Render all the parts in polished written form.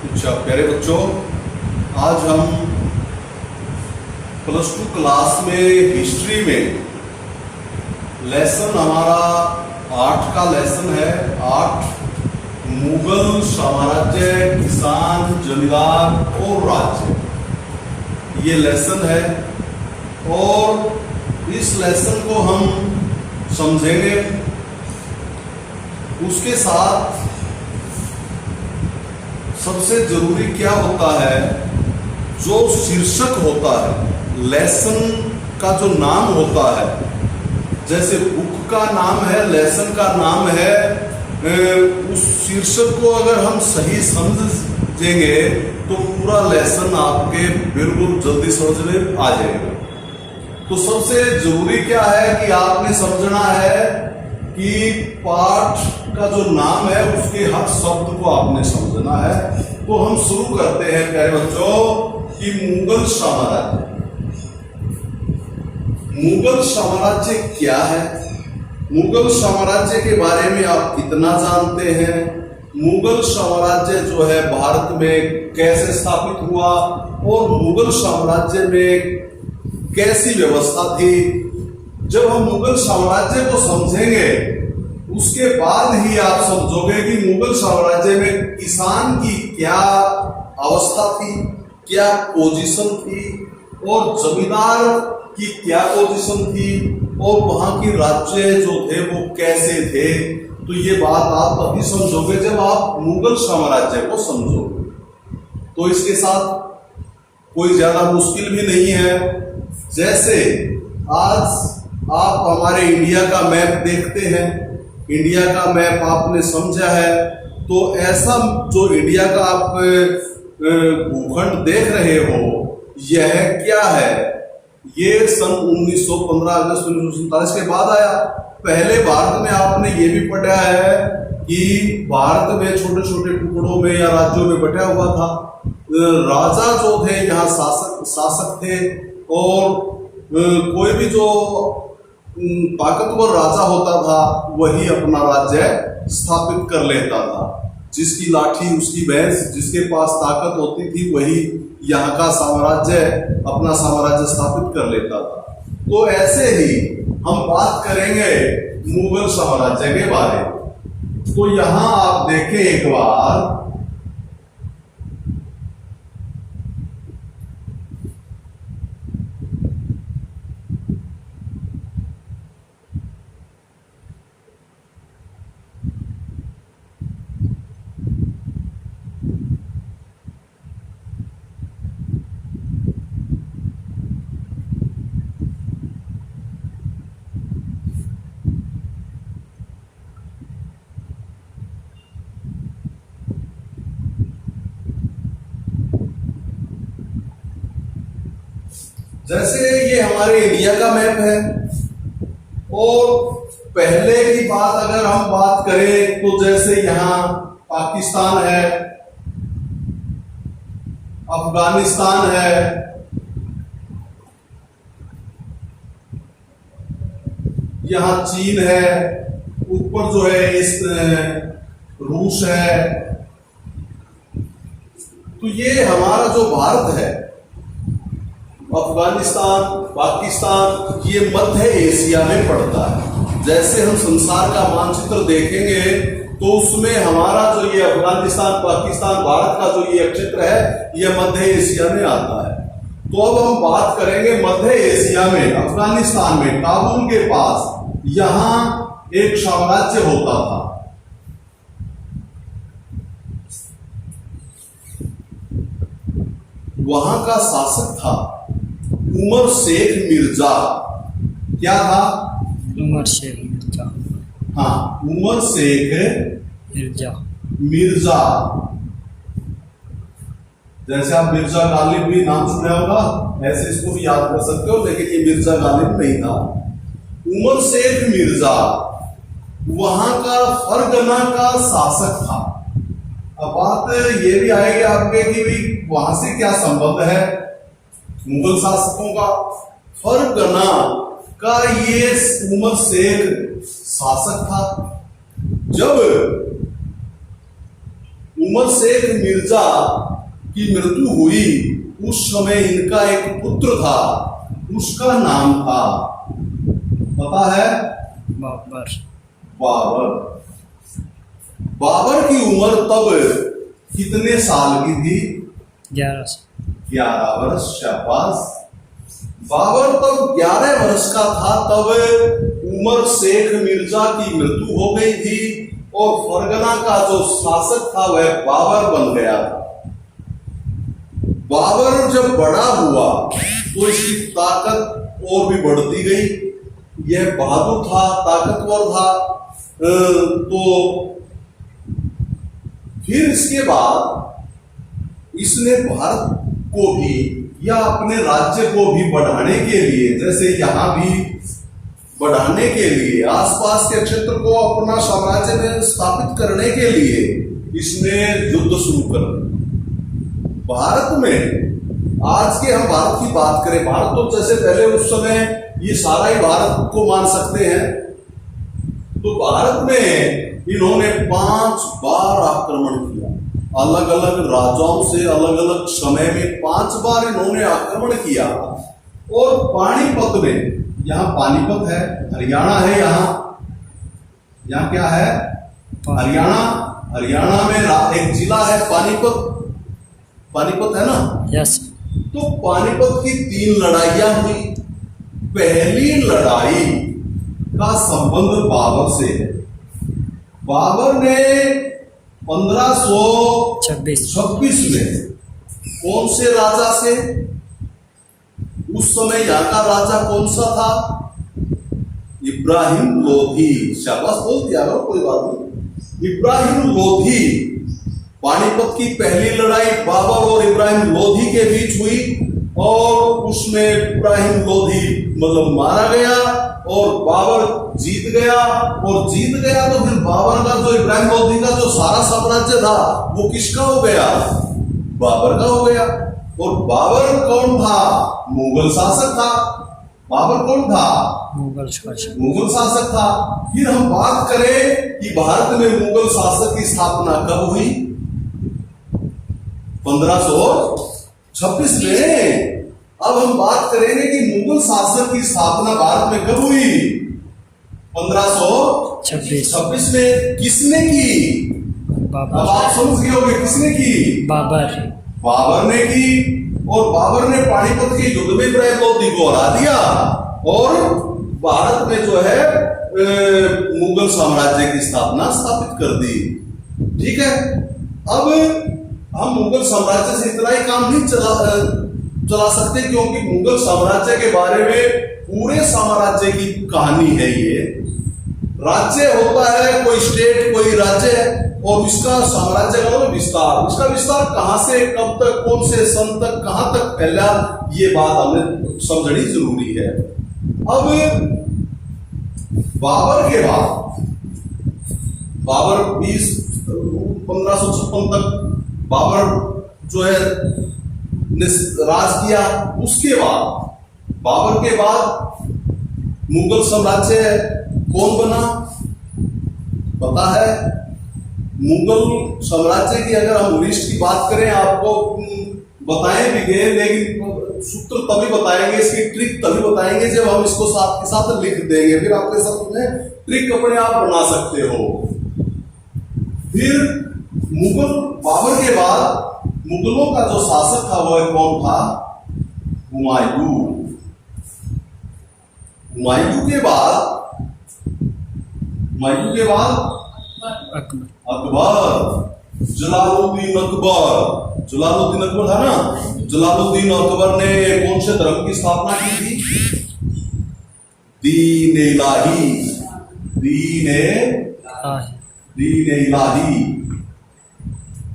अच्छा प्यारे बच्चों, आज हम +2 क्लास में हिस्ट्री में लेसन हमारा 8 का लेसन है। 8 मुगल साम्राज्य, किसान, जमींदार और राज्य, ये लेसन है। और इस लेसन को हम समझेंगे। उसके साथ सबसे जरूरी क्या होता है, जो शीर्षक होता है लेसन का, जो नाम होता है, जैसे बुक का नाम है, लेसन का नाम है, उस शीर्षक को अगर हम सही समझेंगे तो पूरा लेसन आपके बिल्कुल जल्दी समझ में आ जाएगा। तो सबसे जरूरी क्या है कि आपने समझना है कि पाठ का जो नाम है उसके हर शब्द को आपने समझना है। तो हम शुरू करते हैं प्यारे बच्चों कि मुगल साम्राज्य। मुगल साम्राज्य क्या है? मुगल साम्राज्य के बारे में आप कितना जानते हैं? मुगल साम्राज्य जो है भारत में कैसे स्थापित हुआ और मुगल साम्राज्य में कैसी व्यवस्था थी? जब हम मुगल साम्राज्य को समझेंगे उसके बाद ही आप समझोगे कि मुगल साम्राज्य में किसान की क्या अवस्था थी, क्या पोजीशन थी, और जमींदार की क्या पोजीशन थी, और वहां की राज्य जो थे वो कैसे थे। तो ये बात आप तभी समझोगे जब आप मुगल साम्राज्य को समझोगे। तो इसके साथ कोई ज्यादा मुश्किल भी नहीं है। जैसे आज आप हमारे इंडिया का मैप देखते हैं, इंडिया का मैप आपने समझा है, तो ऐसा जो इंडिया का आप भूखंड देख रहे हो, यह क्या है? ये सन 1915 अगस्त 1947 के बाद आया। पहले भारत में आपने ये भी पढ़ा है कि भारत में छोटे छोटे टुकड़ों में या राज्यों में बटा हुआ था। राजा जो थे यहाँ शासक थे, और कोई भी जो ताकतवर राजा होता था वही अपना राज्य स्थापित कर लेता था। जिसकी लाठी उसकी भैंस, जिसके पास ताकत होती थी वही यहाँ का साम्राज्य, अपना साम्राज्य स्थापित कर लेता था। तो ऐसे ही हम बात करेंगे मुगल साम्राज्य के बारे में। तो यहाँ आप देखें एक बार, जैसे ये हमारे इंडिया का मैप है, और पहले की बात अगर हम बात करें तो जैसे यहाँ पाकिस्तान है, अफगानिस्तान है, यहाँ चीन है, ऊपर जो है इस रूस है। तो ये हमारा जो भारत है, अफगानिस्तान, पाकिस्तान, ये मध्य एशिया में पड़ता है। जैसे हम संसार का मानचित्र देखेंगे तो उसमें हमारा जो ये अफगानिस्तान, पाकिस्तान, भारत का जो ये क्षेत्र है, ये मध्य एशिया में आता है। तो अब हम बात करेंगे मध्य एशिया में, अफगानिस्तान में, काबुल के पास यहां एक साम्राज्य होता था। वहां का शासक था उमर शेख मिर्जा। क्या था? उमर शेख मिर्जा। हाँ, उमर शेख मिर्जा। जैसे आप मिर्जा गालिब भी नाम सुना होगा, ऐसे इसको भी याद कर सकते हो, लेकिन ये मिर्जा गालिब नहीं था। उमर शेख मिर्जा वहां का फरगना का शासक था। अब बात ये भी आएगी आपके कि भी वहां से क्या संबंध है मुगल शासकों का। फरगना का ये उमर शेख शासक था। जब उमर शेख मिर्जा की मृत्यु हुई उस समय इनका एक पुत्र था, उसका नाम था, पता है? बाबर। बाबर। बाबर की उम्र तब कितने साल की थी? 11। 11 वर्ष। शाबाश। बाबर तब 11 वर्ष का था तब उमर शेख मिर्जा की मृत्यु हो गई थी और फरगना का जो शासक था वह बाबर बन गया। बाबर जब बड़ा हुआ तो इसकी ताकत और भी बढ़ती गई। यह बहादुर था, ताकतवर था। तो फिर इसके बाद इसने भारत को भी या अपने राज्य को भी बढ़ाने के लिए, जैसे यहां भी बढ़ाने के लिए, आसपास के क्षेत्र को अपना साम्राज्य में स्थापित करने के लिए इसने युद्ध शुरू कर दिया। भारत में आज के हम भारत की बात करें, भारत तो जैसे पहले उस समय ये सारा ही भारत को मान सकते हैं, तो भारत में इन्होंने 5 बार आक्रमण किया। अलग अलग राजाओं से अलग अलग समय में 5 बार इन्होंने आक्रमण किया। और पानीपत में, यहाँ पानीपत है, हरियाणा है, यहाँ क्या है? हरियाणा में एक जिला है पानीपत है ना? यस। तो पानीपत की 3 लड़ाइयां हुई। पहली लड़ाई का संबंध बाबर से है। बाबर ने 1526 में कौन से राजा से, उस समय यहाँ का राजा कौन सा था? इब्राहिम लोधी। शाबाश, बोल दिया लो, कोई बात नहीं। इब्राहिम लोधी। पानीपत की पहली लड़ाई बाबर और इब्राहिम लोधी के बीच हुई और उसमें इब्राहिम लोधी मतलब मारा गया और बाबर जीत गया। और जीत गया तो फिर बाबर का जो, इब्राहिम लोधी का जो सारा साम्राज्य था वो किसका हो गया? बाबर का हो गया। और बाबर कौन था? मुगल शासक था। बाबर कौन था? मुगल शासक था। फिर हम बात करें कि भारत में मुगल शासक की स्थापना कब हुई? 1526 में। अब हम बात करेंगे कि मुगल शासक की स्थापना भारत में कब हुई? 1526 में। किसने की? अब आप समझ गए होंगे किसने की? बाबर ने की। और बाबर ने पानीपत के युद्ध में इब्राहिम लोधी को हरा दिया और भारत में जो है मुगल साम्राज्य की स्थापित कर दी। ठीक है। अब हम मुगल साम्राज्य से इतना ही काम नहीं चला सकते, क्योंकि मुगल साम्राज्य के बारे में पूरे साम्राज्य की कहानी है। ये राज्य होता है, कोई स्टेट, कोई राज्य है, और इसका साम्राज्य का विस्तार, इसका विस्तार कहां से कब तक, कौन से सन तक, कहां तक फैला, ये बात हमें समझनी जरूरी है। अब बाबर के बाद, बाबर 1556 तक बाबर जो है राज किया। उसके बाद, बाबर के बाद मुगल साम्राज्य कौन बना? पता है? मुगल साम्राज्य की अगर हम लिस्ट की बात करें, आपको बताएं भी गए, लेकिन सूत्र तभी बताएंगे, इसकी ट्रिक तभी बताएंगे जब हम इसको साथ के साथ लिख देंगे, फिर आपके साथ में ट्रिक अपने आप बना सकते हो। फिर मुगल, बाबर के बाद मुगलों का जो शासक था वह कौन था? हुमायूं। हुमायूं के बाद अकबर। जलालुद्दीन अकबर था ना? जलालुद्दीन अकबर ने कौन से धर्म की स्थापना की थी? दीन इलाही।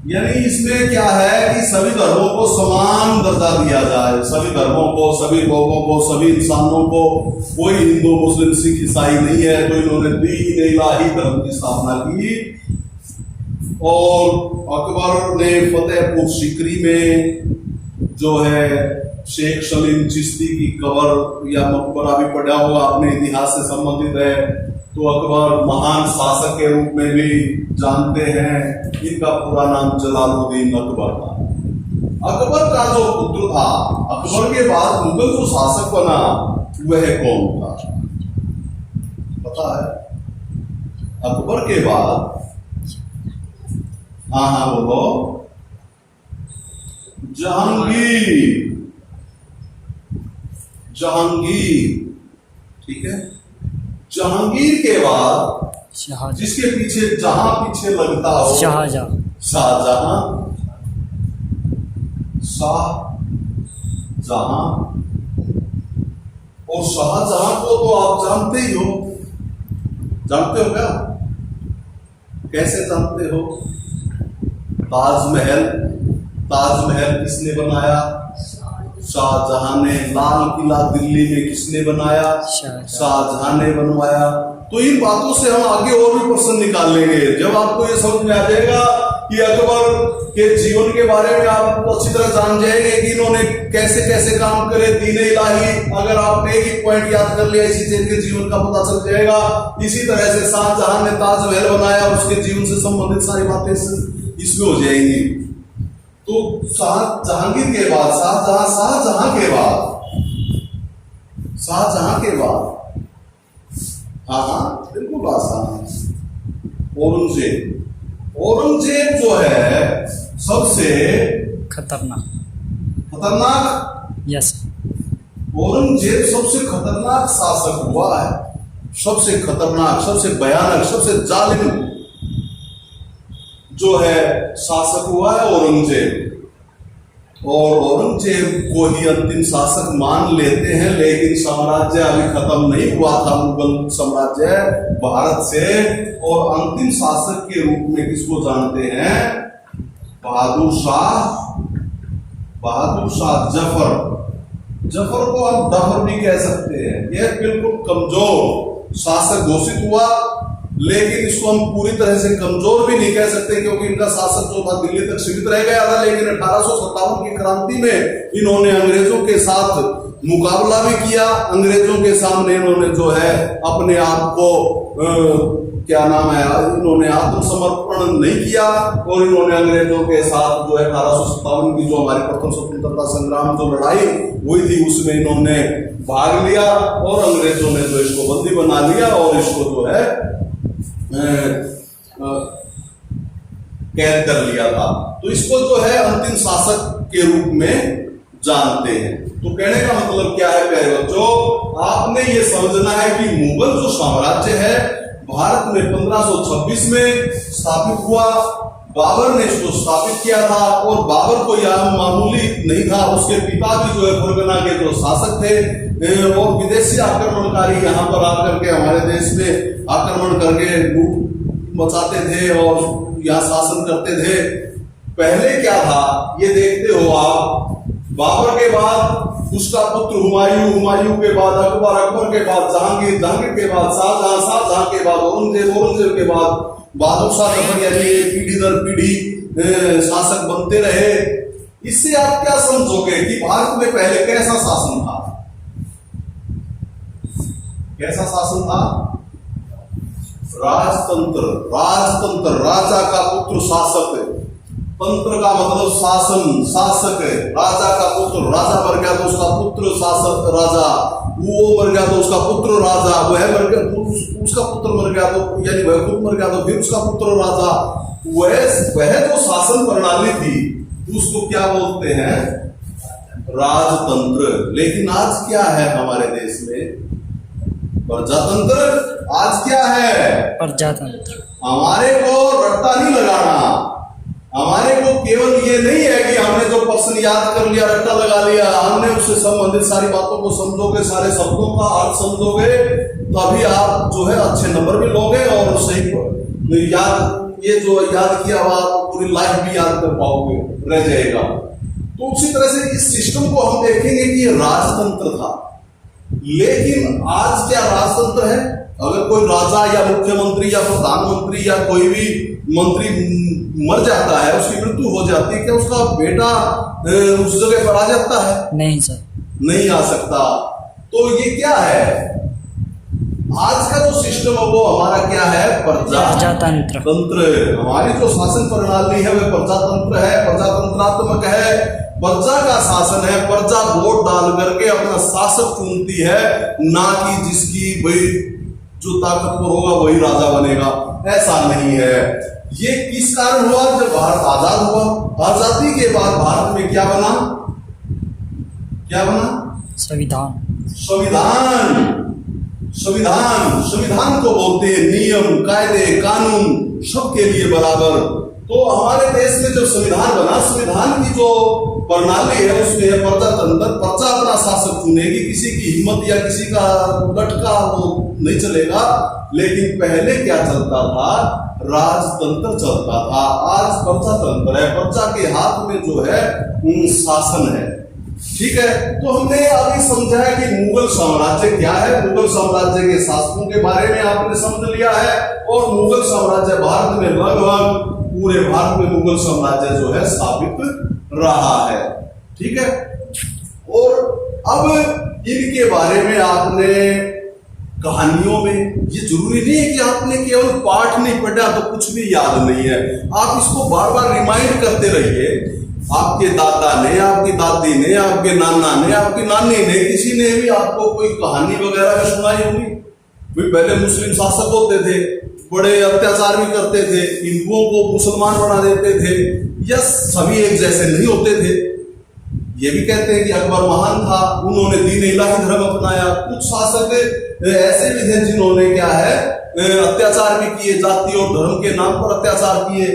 यानी इसमें क्या है कि सभी धर्मों को समान दर्जा दिया जाए, सभी धर्मों को, सभी लोगों को, सभी इंसानों को, कोई हिंदू मुस्लिम सिख ईसाई नहीं है। तो इन्होंने दीन इलाही धर्म की स्थापना की। और अकबर ने फतेहपुर सीकरी में जो है शेख सलीम चिश्ती की कब्र या मकबरा भी पड़ा हुआ अपने इतिहास से संबंधित है। तो अकबर महान शासक के रूप में भी जानते हैं। इनका पूरा नाम जलालुद्दीन अकबर था। अकबर का जो पुत्र था, अकबर के बाद मुगल जो शासक बना वह कौन था पता है? अकबर के बाद हाँ बोलो, जहांगीर। जहांगीर, ठीक है। जहांगीर के बाद शाहजहां। जिसके पीछे जहां पीछे लगता हो, शाहजहां। शाहजहां। शाहजहां। और शाहजहां को तो आप जानते ही हो। जानते हो क्या? कैसे जानते हो? ताजमहल। ताजमहल किसने बनाया? शाहजहां ने। लाल किला दिल्ली में किसने बनाया? शाहजहां ने बनवाया। तो इन बातों से हम आगे और भी प्रश्न निकाल लेंगे। जब आपको ये समझ में आ जाएगा कि अकबर के जीवन के बारे में आप अच्छी तरह जान जाएंगे कि इन्होंने कैसे कैसे काम करे दीन इलाही। अगर आपने एक ही पॉइंट याद कर लिया, इसी से इनके जीवन का पता चल जाएगा। इसी तरह से शाहजहां ने ताजमहल बनाया, उसके जीवन से संबंधित सारी बातें इसमें हो जाएंगी। तो जहांगीर के बाद शाहजहां के बाद हाँ बिल्कुल आसान है, औरंगजेब जो है सबसे खतरनाक। यस। औरंगजेब सबसे खतरनाक शासक हुआ है। सबसे खतरनाक, सबसे भयानक, सबसे जालिम जो है शासक हुआ है औरंगजेब। और औरंगजेब को ही अंतिम शासक मान लेते हैं, लेकिन साम्राज्य अभी खत्म नहीं हुआ था, मुगल साम्राज्य भारत से। और अंतिम शासक के रूप में किसको जानते हैं? बहादुर शाह जफर को हम डफर भी कह सकते हैं। यह बिल्कुल कमजोर शासक घोषित हुआ, लेकिन इसको हम पूरी तरह से कमजोर भी नहीं कह सकते, क्योंकि इनका शासक जो था दिल्ली तक सीमित रह गया था। लेकिन 1857 की क्रांति में इन्होंने अंग्रेजों के साथ मुकाबला भी किया। अंग्रेजों के सामने इन्होंने जो है अपने आप को इन्होंने आत्मसमर्पण नहीं किया। और इन्होंने अंग्रेजों के साथ जो है 1857 की जो हमारी प्रथम स्वतंत्रता संग्राम जो लड़ाई हुई थी, उसमें इन्होंने भाग लिया। और अंग्रेजों ने जो इसको बंदी बना लिया और इसको जो है कैद कर लिया था। तो इसको जो है अंतिम शासक के रूप में जानते हैं। तो कहने का मतलब क्या है प्यारे बच्चों? आपने ये समझना है कि मुगल जो साम्राज्य है भारत में 1526 में स्थापित हुआ। बाबर ने इसको स्थापित किया था। और बाबर को यह मामूली नहीं था, उसके पिता भी जो है फरगना के जो शासक थे। और विदेशी आक्रमणकारी यहाँ पर आकर के हमारे देश में आक्रमण करके लूट मचाते थे और यहाँ शासन करते थे। पहले क्या था ये देखते हो आप। बाबर के बाद उसका पुत्र हुमायूं के बाद अकबर, अकबर के बाद जहांगीर, जहांगीर के बाद शाहजहां, शाहजहां के बाद औरंगजेब, औरंगजेब के बाद बहादुर शाह जफर। यानी पीढ़ी दर पीढ़ी शासक बनते रहे। इससे आप क्या समझोगे कि भारत में पहले कैसा शासन था? कैसा शासन था? राजतंत्र। राजा का पुत्र शासक है। तंत्र का मतलब शासन, शासक है। राजा का पुत्र, राजा मर गया तो उसका पुत्र शासक राजा, वो मर गया तो उसका पुत्र राजा, वह मर गया तो उसका पुत्र मर गया तो यानी वह खुद मर गया तो फिर उसका पुत्र राजा। वह जो शासन प्रणाली थी उसको क्या बोलते हैं? राजतंत्र। लेकिन आज क्या है हमारे देश में? प्रजातंत्र। आज क्या है? प्रजातंत्र। हमारे को रट्टा नहीं लगाना। हमारे को केवल ये नहीं है कि हमने जो प्रश्न याद कर लिया, रट्टा लगा लिया। हमने उससे संबंधित सारी बातों को समझोगे, सारे शब्दों का अर्थ समझोगे, तभी आप जो है अच्छे नंबर भी लोगे और सही ये जो याद किया हुआ पूरी लाइफ भी याद कर पाओगे, रह जाएगा। तो उसी तरह से इस सिस्टम को हम देखेंगे कि ये राजतंत्र था। लेकिन आज क्या राजतंत्र है? अगर कोई राजा या मुख्यमंत्री या प्रधानमंत्री या कोई भी मंत्री मर जाता है, उसकी मृत्यु हो जाती है, क्या उसका बेटा उस जगह पर आ जाता है? नहीं सर। नहीं आ सकता। तो ये क्या है, आज का जो सिस्टम है वो हमारा क्या है? प्रजातंत्र। तंत्र। हमारी जो शासन प्रणाली है वह प्रजातंत्र है, प्रजातंत्रात्मक है, प्रजा का शासन है। प्रजा वोट डाल करके अपना शासक चुनती है, ना कि जिसकी भाई जो ताकतवर होगा वही राजा बनेगा। ऐसा नहीं है। ये किस कारण हुआ? जब भारत आजाद हुआ। आजादी के बाद भारत में क्या बना? क्या बना? संविधान। संविधान। संविधान, संविधान को बोलते हैं नियम, कायदे, कानून सबके लिए बराबर। तो हमारे देश में जो संविधान बना, संविधान की जो प्रणाली है उसमें प्रजातंत्र, प्रजा अपना शासक चुनेगी, किसी की हिम्मत या किसी का लटका वो नहीं चलेगा। लेकिन पहले क्या चलता था? राजतंत्र चलता था। आज प्रजातंत्र है, प्रजा के हाथ में जो है शासन है। ठीक है, तो हमने अभी समझा है कि मुगल साम्राज्य क्या है। मुगल साम्राज्य के शासकों के बारे में आपने समझ लिया है, और मुगल साम्राज्य भारत में लगभग पूरे भारत में मुगल साम्राज्य जो है स्थापित रहा है। ठीक है, और अब इनके बारे में आपने कहानियों में, ये जरूरी नहीं है कि आपने केवल पाठ नहीं पढ़ा तो कुछ भी याद नहीं है। आप इसको बार बार रिमाइंड करते रहिए। आपके दादा ने, आपकी दादी ने, आपके नाना ने, आपकी नानी ने, किसी ने भी आपको कोई कहानी वगैरह भी सुनाई होगी। भाई पहले मुस्लिम शासक होते थे, बड़े अत्याचार भी करते थे, हिंदुओं को मुसलमान बना देते थे, या सभी एक जैसे नहीं होते थे। ये भी कहते हैं कि अकबर महान था, उन्होंने दीन इलाही धर्म अपनाया। कुछ शासक ऐसे भी थे जिन्होंने क्या है अत्याचार भी किए, जाति और धर्म के नाम पर अत्याचार किए।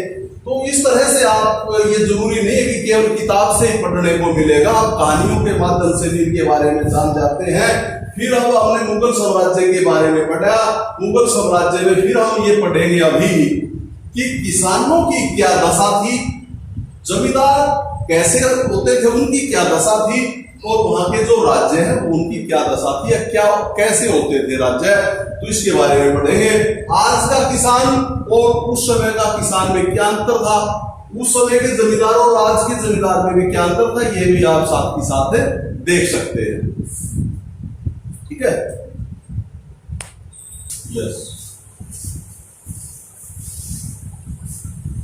तो इस तरह से आप, ये जरूरी नहीं है कि केवल किताब से ही पढ़ने को मिलेगा, आप कहानियों के माध्यम से भी इनके बारे में जान जाते हैं। फिर अब हमने मुगल साम्राज्य के बारे में पढ़ा। मुगल साम्राज्य में फिर हम ये पढ़ेंगे अभी कि किसानों की क्या दशा थी, जमींदार कैसे होते थे, उनकी क्या दशा थी, और वहां के जो राज्य हैं उनकी क्या दशा थी, या क्या कैसे होते थे राज्य। तो इसके बारे में पढ़ेंगे। आज का किसान और उस समय का किसान में क्या अंतर था, उस समय के जमींदार और आज के जमींदार में भी क्या अंतर था, ये भी आप साथ ही साथ देख सकते हैं। ठीक है, यस।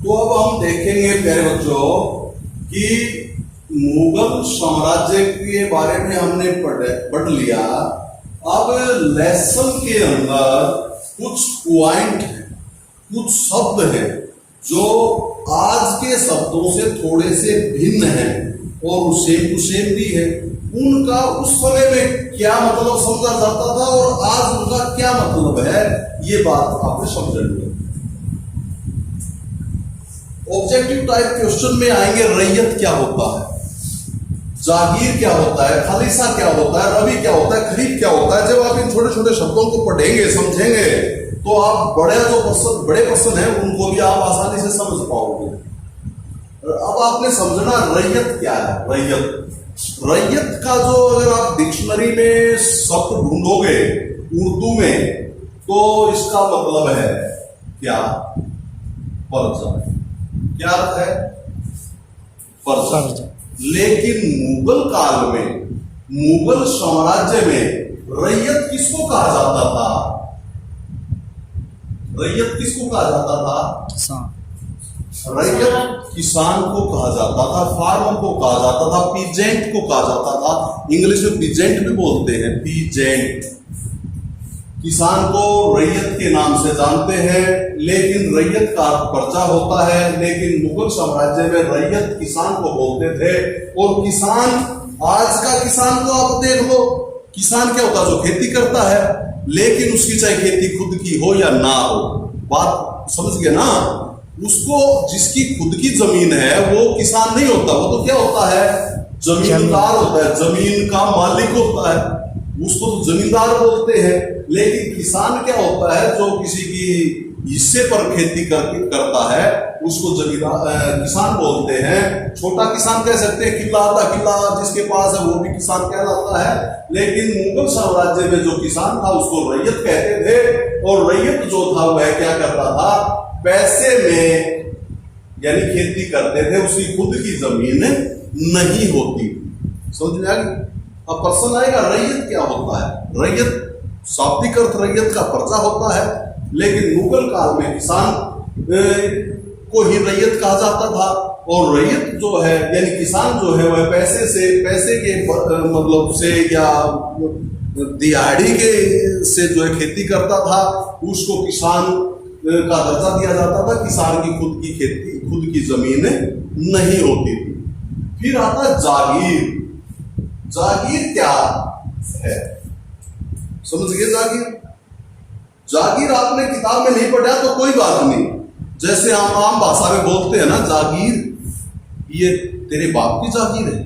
तो अब हम देखेंगे प्यारे बच्चों कि मुगल साम्राज्य के बारे में हमने पढ़ लिया। अब लेसन के अंदर कुछ पॉइंट है, कुछ शब्द हैं जो आज के शब्दों से थोड़े से भिन्न हैं और सेम टू सेम भी है। उनका उस समय में क्या मतलब समझा जाता था और आज उनका क्या मतलब है, ये बात आपने समझनी है। ऑब्जेक्टिव टाइप क्वेश्चन में आएंगे, रैयत क्या होता है, जागीर क्या होता है, खालिसा क्या होता है, रबी क्या होता है, खरीफ क्या होता है। जब आप इन छोटे छोटे शब्दों को पढ़ेंगे, समझेंगे, तो आप बड़े प्रश्न हैं उनको भी आप आसानी से समझ पाओगे। अब आपने समझना रैयत क्या है। रैयत का जो अगर आप डिक्शनरी में शब्द ढूंढोगे उर्दू में, तो इसका मतलब है क्या? प्रजा। क्या अर्थ है? प्रजा। लेकिन मुगल काल में, मुगल साम्राज्य में रैयत किसको कहा जाता था? रैयत किसको कहा जाता था? किसान। रैयत किसान को कहा जाता था, फार्मर को कहा जाता था, पीजेंट को कहा जाता था। इंग्लिश में पीजेंट भी बोलते हैं, पीजेंट। किसान को रैयत के नाम से जानते हैं, लेकिन रैयत का प्रजा होता है। लेकिन मुगल साम्राज्य में रैयत किसान को बोलते थे। और किसान, आज का किसान को आप देख लो, किसान क्या होता है? जो खेती करता है, लेकिन उसकी चाहे खेती खुद की हो या ना हो, बात समझ गए ना? उसको, जिसकी खुद की जमीन है वो किसान नहीं होता, वो तो क्या होता है? जमींदार होता है, जमीन का मालिक होता है, उसको तो जमींदार बोलते हैं। लेकिन किसान क्या होता है? जो किसी की हिस्से पर खेती करता है, उसको जमींदार किसान बोलते हैं। छोटा किसान कह सकते हैं, किला आधा किला जिसके पास है वो भी किसान कहलाता है। लेकिन मुगल साम्राज्य में जो किसान था उसको रैयत कहते थे। और रैयत जो था वह क्या करता था? पैसे में यानी खेती करते थे, उसकी खुद की जमीन नहीं होती। समझ में आ गई? अब प्रश्न आएगा रैयत क्या होता है। रैयत शाब्दिक अर्थ रैयत का प्रजा होता है, लेकिन मुगल काल में किसान को ही रैयत कहा जाता था। और रैयत जो है यानी किसान जो है वह पैसे के मतलब से या दिहाड़ी के से जो है खेती करता था, उसको किसान का दर्जा दिया जाता था। किसान की खुद की खेती, खुद की जमीन नहीं होती थी। फिर आता जागीर। जागीर क्या है समझ गए? जागीर आपने किताब में नहीं पढ़ा तो कोई बात नहीं, जैसे आम भाषा में बोलते हैं ना, जागीर ये तेरे बाप की जागीर है।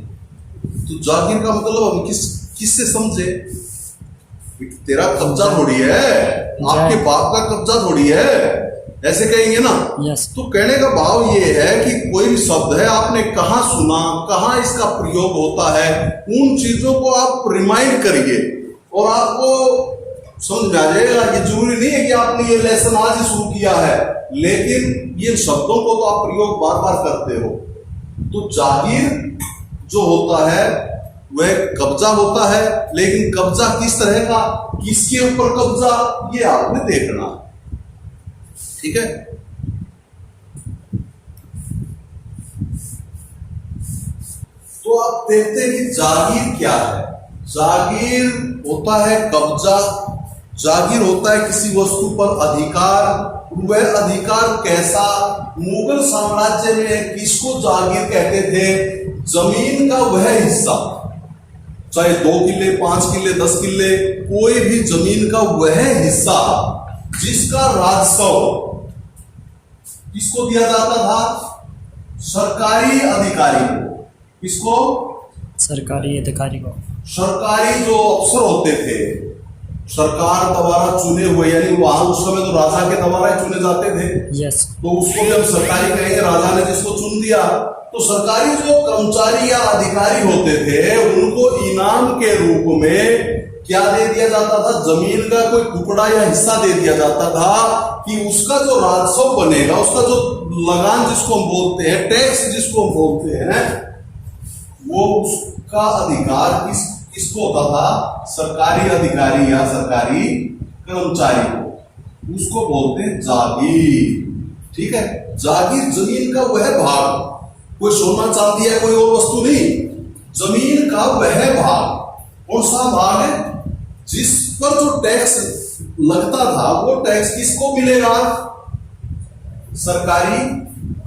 तो जागीर का मतलब हम किससे समझे? तेरा कब्जा थोड़ी है, आपके बाप का कब्जा थोड़ी है, ऐसे कहेंगे ना। यस। तो कहने का भाव ये है कि कोई भी शब्द है आपने कहाँ सुना, कहाँ इसका प्रयोग होता है, उन चीजों को आप रिमाइंड करिए और आपको समझ में आ जाएगा। ये जरूरी नहीं है कि आपने ये लेसन आज ही शुरू किया है, लेकिन ये शब्दों को तो आप प्रयोग बार बार करते हो। तो जागीर जो होता है वह कब्जा होता है, लेकिन कब्जा किस तरह का, किसके ऊपर कब्जा, ये आपने देखना। ठीक है? तो आप देखते हैं कि जागीर क्या है। जागीर होता है कब्जा। जागीर होता है किसी वस्तु पर अधिकार। वह अधिकार कैसा? मुगल साम्राज्य में किसको जागीर कहते थे? जमीन का वह हिस्सा, चाहे 2 किले, 5 किले, 10 किले, कोई भी जमीन का वह हिस्सा जिसका राजस्व किसको दिया जाता था? सरकारी अधिकारी को। किसको? सरकारी अधिकारी को। सरकारी जो अफसर होते थे, सरकार द्वारा चुने हुए, यानी वहां उस समय तो राजा के द्वारा चुने जाते थे। यस। तो उसको जब सरकारी कहेंगे, राजा ने जिसको चुन दिया, तो सरकारी जो कर्मचारी या अधिकारी होते थे उनको इनाम के रूप में क्या दे दिया जाता था? जमीन का कोई टुकड़ा या हिस्सा दे दिया जाता था कि उसका जो राजस्व बनेगा, उसका जो लगान जिसको हम बोलते हैं, टैक्स जिसको हम बोलते हैं, वो उसका अधिकार किसको होता था? सरकारी अधिकारी या सरकारी कर्मचारी को। उसको बोलते हैं जागीर। ठीक है? जागीर जमीन का वह भाग, कोई सोना चांदी है, कोई और वस्तु नहीं, जमीन का वह भाग। कौन सा भाग है? जिस पर जो टैक्स लगता था वो टैक्स किसको मिलेगा? सरकारी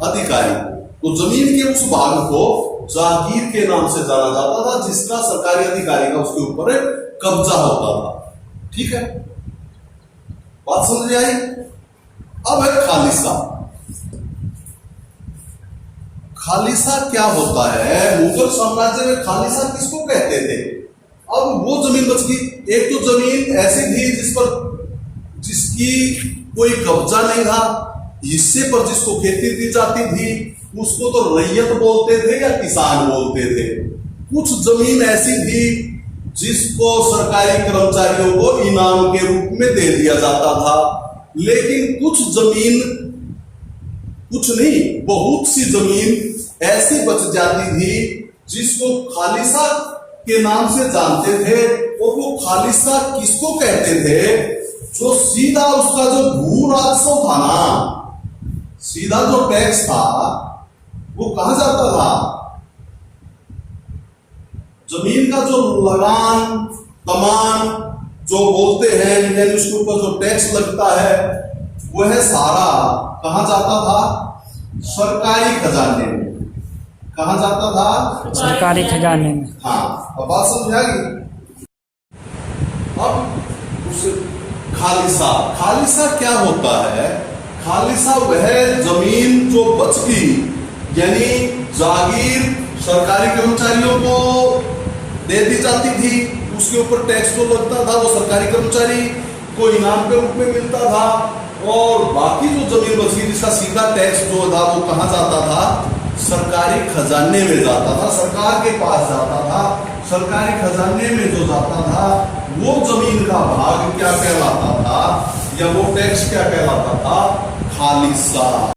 अधिकारी को। तो जमीन के उस भाग को जागीर के नाम से जाना जाता था, जिसका सरकारी अधिकारी का उसके ऊपर कब्जा होता था। ठीक है? बात समझ में आई? अब है खालिसा। खालिसा क्या होता है? मुगल साम्राज्य में खालिसा किसको कहते थे? अब वो जमीन बच गई। एक तो जमीन ऐसी थी जिसकी कोई कब्जा नहीं था, हिस्से पर जिसको खेती दी जाती थी उसको तो रैयत बोलते थे या किसान बोलते थे। कुछ जमीन ऐसी थी जिसको सरकारी कर्मचारियों को इनाम के रूप में दे दिया जाता था। लेकिन कुछ जमीन, कुछ नहीं, बहुत सी जमीन ऐसी बच जाती थी जिसको खालिसा के नाम से जानते थे। और वो खालिसा किसको कहते थे? जो सीधा उसका जो भू राजस्व था ना, सीधा जो टैक्स था, वो कहां जाता था? जमीन का जो लगान, कमान जो बोलते हैं, यानी उसके ऊपर जो टैक्स लगता है, वह सारा कहां जाता था? सरकारी खजाने में। कहां जाता था? सरकारी खजाने में। हाँ, अब बात समझ आ गई। अब उस खालिसा क्या होता है? खालिसा वह जमीन जो बच गई, यानी जागीर सरकारी कर्मचारियों को दे दी जाती थी, उसके ऊपर टैक्स जो लगता था वो सरकारी कर्मचारी को इनाम के रूप में मिलता था। और बाकी जो जमीन बच गई जिसका सीधा टैक्स जो था वो कहां जाता था? सरकारी खजाने में जाता था, सरकार के पास जाता था। सरकारी खजाने में जो जाता था वो जमीन का भाग क्या कहलाता था, या वो टैक्स क्या कहलाता था? खालिसा।